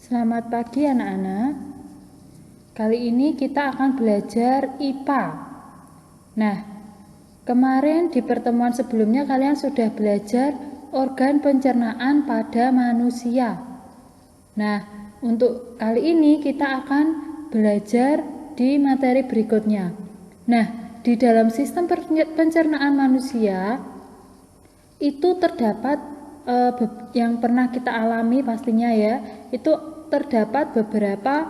Selamat pagi anak-anak. Kali ini kita akan belajar IPA. Nah, kemarin di pertemuan sebelumnya kalian sudah belajar organ pencernaan pada manusia. Nah, untuk kali ini kita akan belajar di materi berikutnya. Nah, di dalam sistem pencernaan manusia itu terdapat yang pernah kita alami pastinya ya, itu terdapat beberapa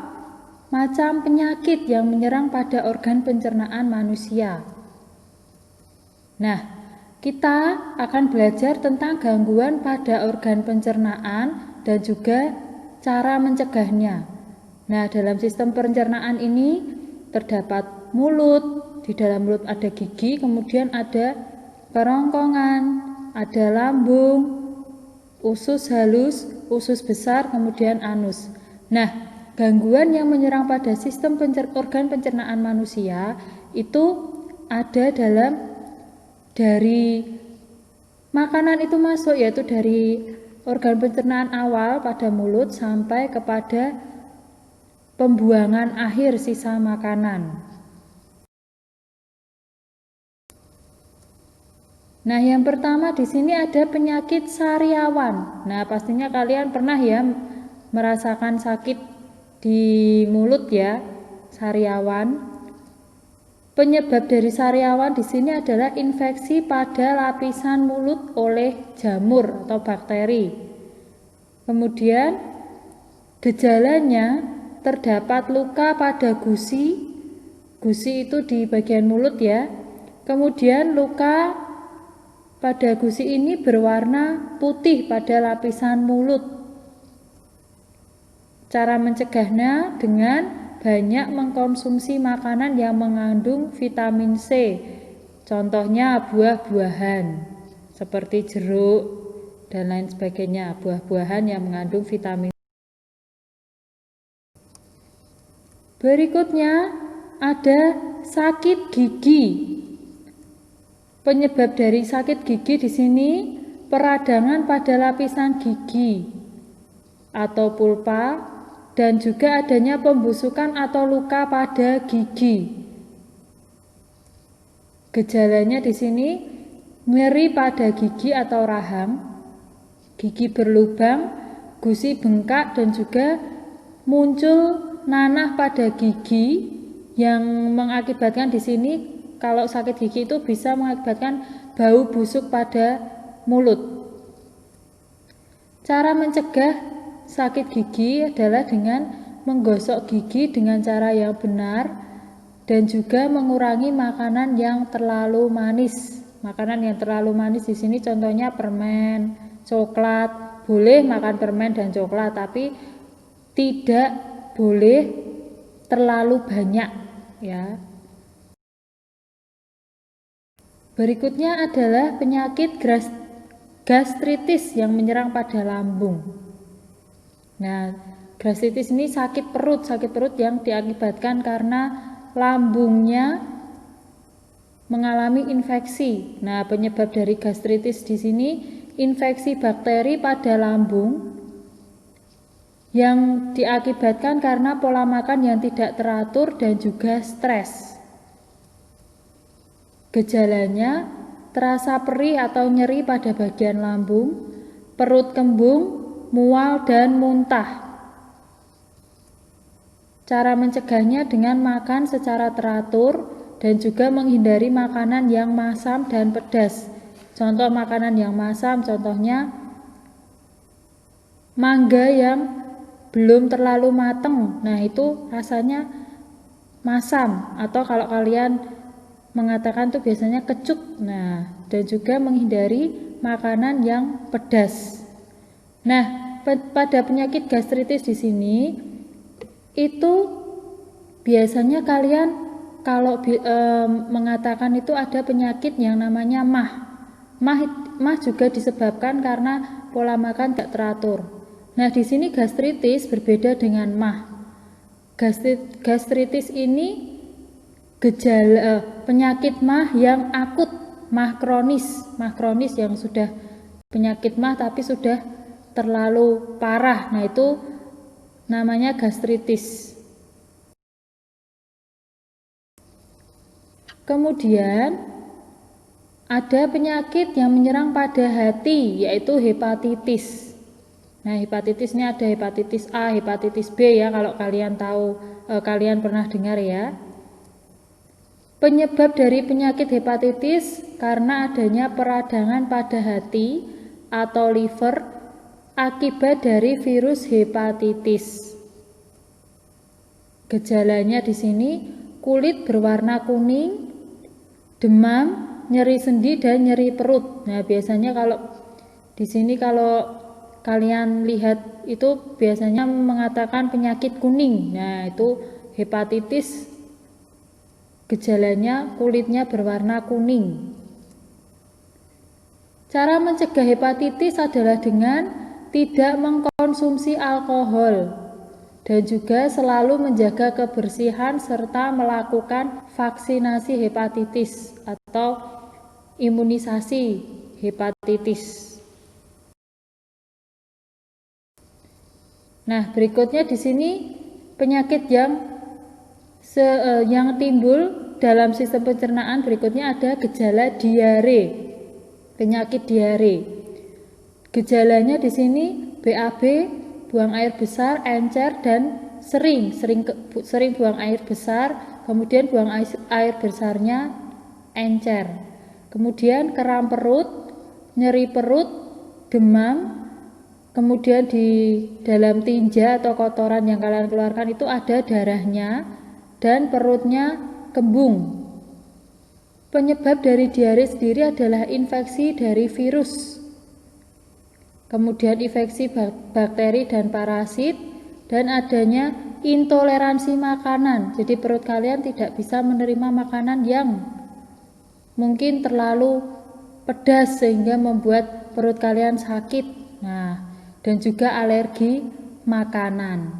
macam penyakit yang menyerang pada organ pencernaan manusia. Nah, kita akan belajar tentang gangguan pada organ pencernaan dan juga cara mencegahnya. Nah, dalam sistem pencernaan ini terdapat mulut, di dalam mulut ada gigi, kemudian ada kerongkongan, ada lambung, usus halus, usus besar, kemudian anus. Nah, gangguan yang menyerang pada sistem organ pencernaan manusia itu ada dari makanan itu masuk, yaitu dari organ pencernaan awal pada mulut sampai kepada pembuangan akhir sisa makanan. Nah, yang pertama di sini ada penyakit sariawan. Nah, pastinya kalian pernah ya merasakan sakit di mulut ya, sariawan. Penyebab dari sariawan di sini adalah infeksi pada lapisan mulut oleh jamur atau bakteri. Kemudian gejalanya terdapat luka pada gusi. Gusi itu di bagian mulut ya. Kemudian luka pada gusi ini berwarna putih pada lapisan mulut. Cara mencegahnya dengan banyak mengkonsumsi makanan yang mengandung vitamin C. Contohnya buah-buahan seperti jeruk dan lain sebagainya, buah-buahan yang mengandung vitamin C. Berikutnya ada sakit gigi. Penyebab dari sakit gigi di sini peradangan pada lapisan gigi atau pulpa dan juga adanya pembusukan atau luka pada gigi. Gejalanya di sini nyeri pada gigi atau rahang, gigi berlubang, gusi bengkak dan juga muncul nanah pada gigi yang mengakibatkan di sini kalau sakit gigi itu bisa mengakibatkan bau busuk pada mulut. Cara mencegah sakit gigi adalah dengan menggosok gigi dengan cara yang benar dan juga mengurangi makanan yang terlalu manis. Makanan yang terlalu manis di sini contohnya permen, coklat. Boleh makan permen dan coklat, tapi tidak boleh terlalu banyak ya. Berikutnya adalah penyakit gastritis yang menyerang pada lambung. Nah, gastritis ini sakit perut yang diakibatkan karena lambungnya mengalami infeksi. Nah, penyebab dari gastritis di sini infeksi bakteri pada lambung yang diakibatkan karena pola makan yang tidak teratur dan juga stres. Gejalanya terasa perih atau nyeri pada bagian lambung, perut kembung, mual dan muntah. Cara mencegahnya dengan makan secara teratur dan juga menghindari makanan yang masam dan pedas. Contoh makanan yang masam contohnya mangga yang belum terlalu matang. Nah, itu rasanya masam, atau kalau kalian mengatakan tuh biasanya kecut. Nah, dan juga menghindari makanan yang pedas. Nah, pada penyakit gastritis di sini itu biasanya kalian kalau mengatakan itu ada penyakit yang namanya MAH. MAH juga disebabkan karena pola makan tidak teratur. Nah, di sini gastritis berbeda dengan MAH. Gastritis ini penyakit MAH yang akut, MAH kronis yang sudah penyakit MAH tapi sudah terlalu parah. Nah, itu namanya gastritis. Kemudian ada penyakit yang menyerang pada hati, yaitu hepatitis. Nah, hepatitis ini ada hepatitis A, hepatitis B ya, kalau kalian tahu, kalian pernah dengar ya. Penyebab dari penyakit hepatitis karena adanya peradangan pada hati atau liver akibat dari virus hepatitis. Gejalanya di sini kulit berwarna kuning, demam, nyeri sendi dan nyeri perut. Nah, biasanya kalau di sini kalau kalian lihat itu biasanya mengatakan penyakit kuning. Nah, itu hepatitis, gejalanya kulitnya berwarna kuning. Cara mencegah hepatitis adalah dengan tidak mengkonsumsi alkohol dan juga selalu menjaga kebersihan serta melakukan vaksinasi hepatitis atau imunisasi hepatitis. Nah, berikutnya di sini penyakit yang timbul dalam sistem pencernaan berikutnya ada gejala diare. Penyakit diare. Gejalanya di sini BAB, buang air besar, encer dan sering buang air besar, kemudian buang air besarnya encer. Kemudian kram perut, nyeri perut, demam. Kemudian di dalam tinja atau kotoran yang kalian keluarkan itu ada darahnya dan perutnya kembung. Penyebab dari diare sendiri adalah infeksi dari virus. Kemudian infeksi bakteri dan parasit dan adanya intoleransi makanan. Jadi perut kalian tidak bisa menerima makanan yang mungkin terlalu pedas sehingga membuat perut kalian sakit. Nah, dan juga alergi makanan.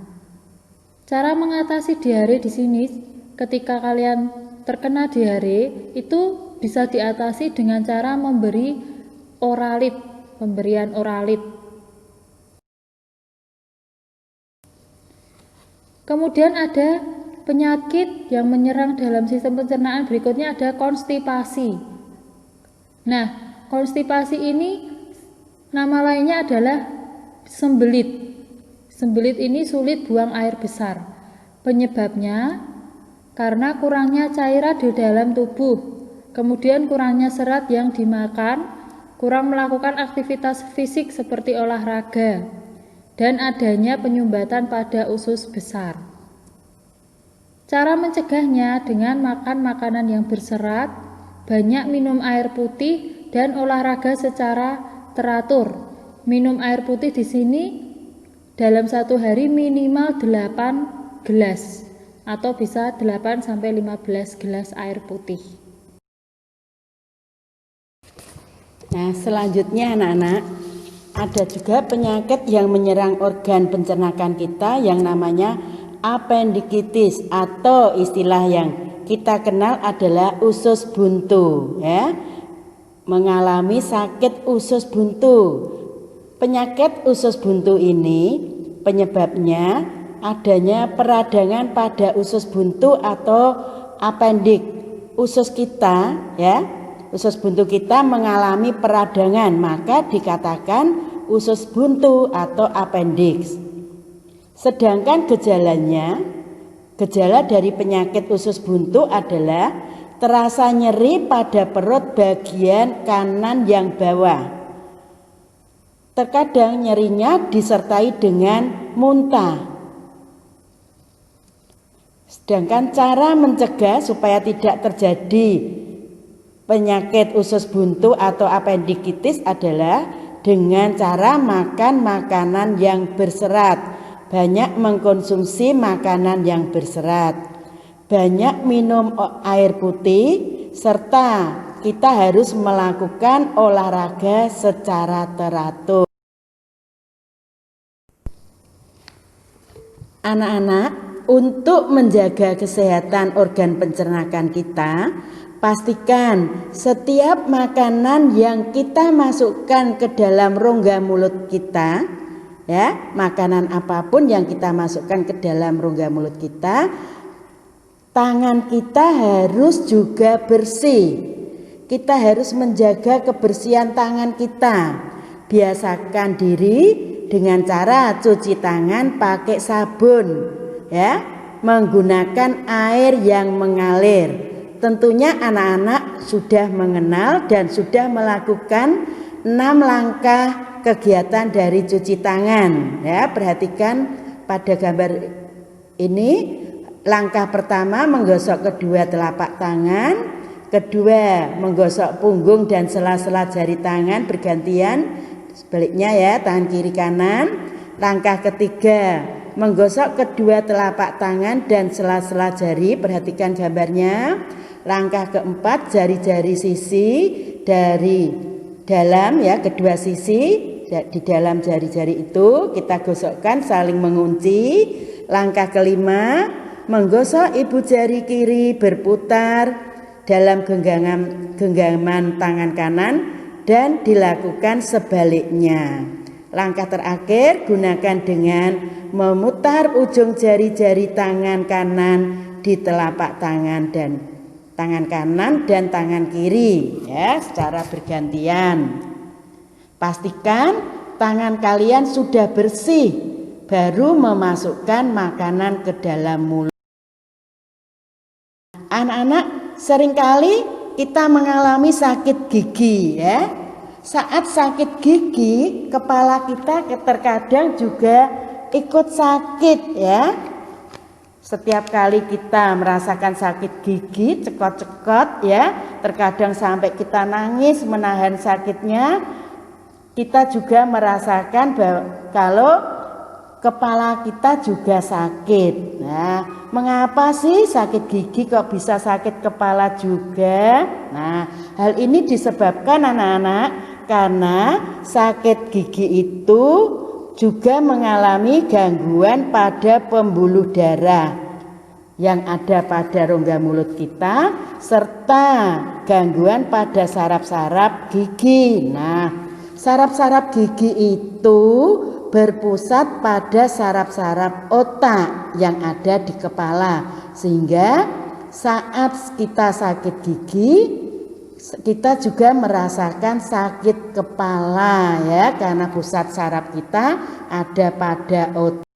Cara mengatasi diare di sini, ketika kalian terkena diare, itu bisa diatasi dengan cara memberi oralit, pemberian oralit. Kemudian ada penyakit yang menyerang dalam sistem pencernaan berikutnya ada konstipasi. Nah, konstipasi ini nama lainnya adalah sembelit. Sembelit ini sulit buang air besar. Penyebabnya karena kurangnya cairan di dalam tubuh, kemudian kurangnya serat yang dimakan, kurang melakukan aktivitas fisik seperti olahraga, dan adanya penyumbatan pada usus besar. Cara mencegahnya dengan makan makanan yang berserat, banyak minum air putih, dan olahraga secara teratur. Minum air putih di sini dalam satu hari minimal 8 gelas atau bisa 8 sampai 15 gelas air putih. Nah, selanjutnya anak-anak, ada juga penyakit yang menyerang organ pencernaan kita yang namanya appendicitis atau istilah yang kita kenal adalah usus buntu ya. Mengalami sakit usus buntu. Penyakit usus buntu ini penyebabnya adanya peradangan pada usus buntu atau apendik. Usus kita ya, usus buntu kita mengalami peradangan, maka dikatakan usus buntu atau apendiks. Sedangkan gejala dari penyakit usus buntu adalah terasa nyeri pada perut bagian kanan yang bawah. Terkadang nyerinya disertai dengan muntah. Sedangkan cara mencegah supaya tidak terjadi penyakit usus buntu atau appendicitis adalah dengan cara makan makanan yang berserat, banyak mengkonsumsi makanan yang berserat, banyak minum air putih, serta kita harus melakukan olahraga secara teratur. Anak-anak, untuk menjaga kesehatan organ pencernaan kita, pastikan setiap makanan yang kita masukkan ke dalam rongga mulut kita Ya, makanan apapun yang kita masukkan ke dalam rongga mulut kita, tangan kita harus juga bersih. Kita harus menjaga kebersihan tangan kita. Biasakan diri dengan cara cuci tangan pakai sabun, ya, menggunakan air yang mengalir. Tentunya anak-anak sudah mengenal dan sudah melakukan 6 langkah kegiatan dari cuci tangan. Ya, perhatikan pada gambar ini. Langkah pertama menggosok kedua telapak tangan, kedua menggosok punggung dan sela-sela jari tangan bergantian, sebaliknya ya, tangan kiri kanan. Langkah ketiga menggosok kedua telapak tangan dan sela-sela jari, perhatikan gambarnya. Langkah keempat, jari-jari sisi dari dalam, ya, kedua sisi di dalam jari-jari itu kita gosokkan saling mengunci. Langkah kelima, menggosok ibu jari kiri berputar dalam genggaman tangan kanan dan dilakukan sebaliknya. Langkah terakhir, gunakan dengan memutar ujung jari-jari tangan kanan di telapak tangan dan tangan kanan dan tangan kiri, ya, secara bergantian. Pastikan tangan kalian sudah bersih baru memasukkan makanan ke dalam mulut. Anak-anak, seringkali kita mengalami sakit gigi, ya. Saat sakit gigi, kepala kita terkadang juga ikut sakit, ya. Setiap kali kita merasakan sakit gigi, cekot-cekot, ya, terkadang sampai kita nangis menahan sakitnya, kita juga merasakan bahwa kalau kepala kita juga sakit. Nah, mengapa sih sakit gigi kok bisa sakit kepala juga? Nah, hal ini disebabkan anak-anak karena sakit gigi itu juga mengalami gangguan pada pembuluh darah yang ada pada rongga mulut kita serta gangguan pada saraf-saraf gigi. Nah, saraf-saraf gigi itu berpusat pada saraf-saraf otak yang ada di kepala, sehingga saat kita sakit gigi kita juga merasakan sakit kepala, ya, karena pusat saraf kita ada pada otak.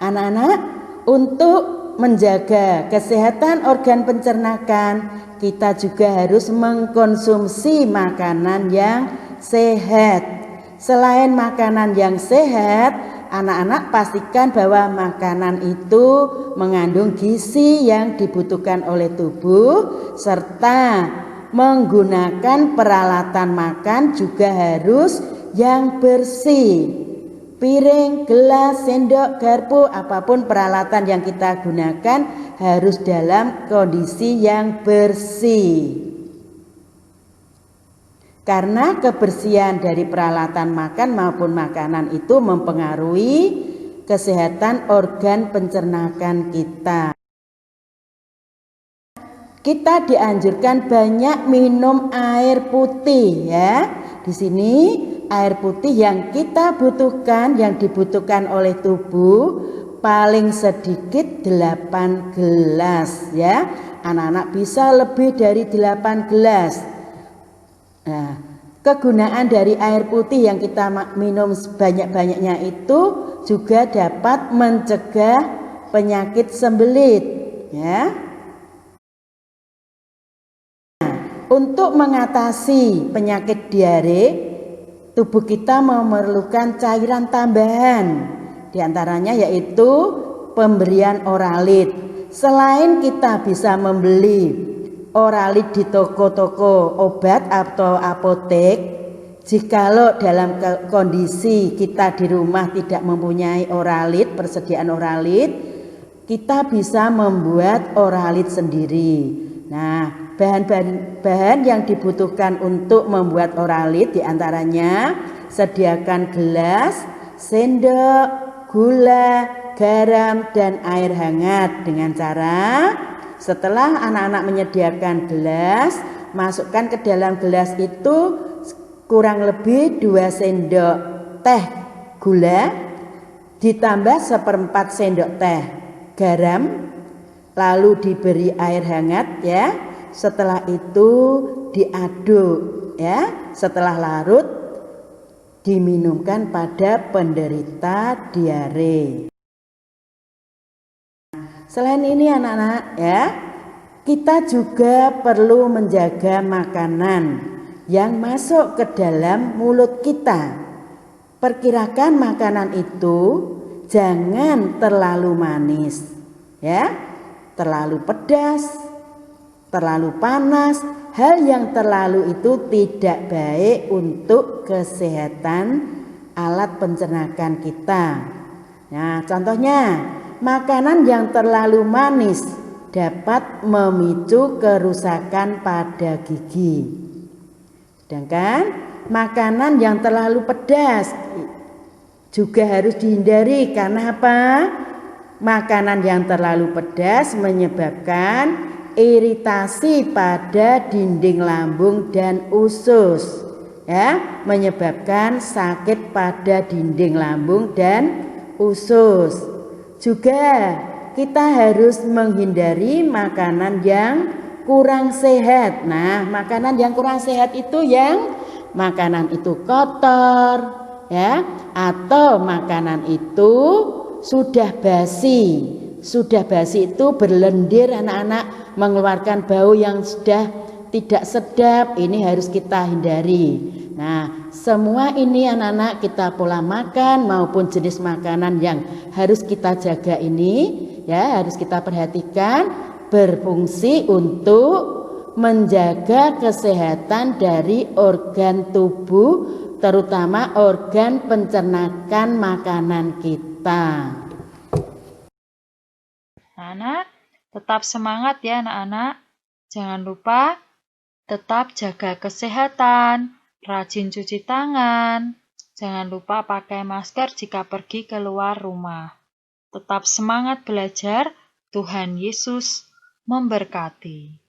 Anak-anak, untuk menjaga kesehatan organ pencernakan, kita juga harus mengkonsumsi makanan yang sehat. Selain makanan yang sehat, anak-anak pastikan bahwa makanan itu mengandung gizi yang dibutuhkan oleh tubuh serta menggunakan peralatan makan juga harus yang bersih. Piring, gelas, sendok, garpu, apapun peralatan yang kita gunakan harus dalam kondisi yang bersih. Karena kebersihan dari peralatan makan maupun makanan itu mempengaruhi kesehatan organ pencernakan kita. Kita dianjurkan banyak minum air putih, ya. Di sini air putih yang kita butuhkan, yang dibutuhkan oleh tubuh paling sedikit 8 gelas, ya. Anak-anak bisa lebih dari 8 gelas. Nah, kegunaan dari air putih yang kita minum sebanyak-banyaknya itu juga dapat mencegah penyakit sembelit, ya. Nah, untuk mengatasi penyakit diare, tubuh kita memerlukan cairan tambahan. Di antaranya yaitu pemberian oralit. Selain kita bisa membeli oralit di toko-toko obat atau apotek, jikalau dalam kondisi kita di rumah tidak mempunyai oralit, persediaan oralit, kita bisa membuat oralit sendiri. Nah, bahan-bahan yang dibutuhkan untuk membuat oralit diantaranya sediakan gelas, sendok, gula, garam, dan air hangat. Dengan cara setelah anak-anak menyediakan gelas, masukkan ke dalam gelas itu kurang lebih 2 sendok teh gula, ditambah 1/4 sendok teh garam, lalu diberi air hangat ya. Setelah itu diaduk ya. Setelah larut diminumkan pada penderita diare. Selain ini anak-anak ya, kita juga perlu menjaga makanan yang masuk ke dalam mulut kita. Perkirakan makanan itu jangan terlalu manis ya, terlalu pedas, terlalu panas. Hal yang terlalu itu tidak baik untuk kesehatan alat pencernaan kita. Nah, contohnya makanan yang terlalu manis dapat memicu kerusakan pada gigi. Sedangkan makanan yang terlalu pedas juga harus dihindari. Karena apa? Makanan yang terlalu pedas menyebabkan iritasi pada dinding lambung dan usus ya, menyebabkan sakit pada dinding lambung dan usus. Juga kita harus menghindari makanan yang kurang sehat. Nah, makanan yang kurang sehat itu yang makanan itu kotor ya, atau makanan itu sudah basi. Sudah basi itu berlendir anak-anak, mengeluarkan bau yang sudah tidak sedap. Ini harus kita hindari. Nah, semua ini anak-anak, kita pola makan maupun jenis makanan yang harus kita jaga ini ya, harus kita perhatikan, berfungsi untuk menjaga kesehatan dari organ tubuh, terutama organ pencernaan makanan kita. Anak, tetap semangat ya anak-anak. Jangan lupa tetap jaga kesehatan, rajin cuci tangan. Jangan lupa pakai masker jika pergi keluar rumah. Tetap semangat belajar, Tuhan Yesus memberkati.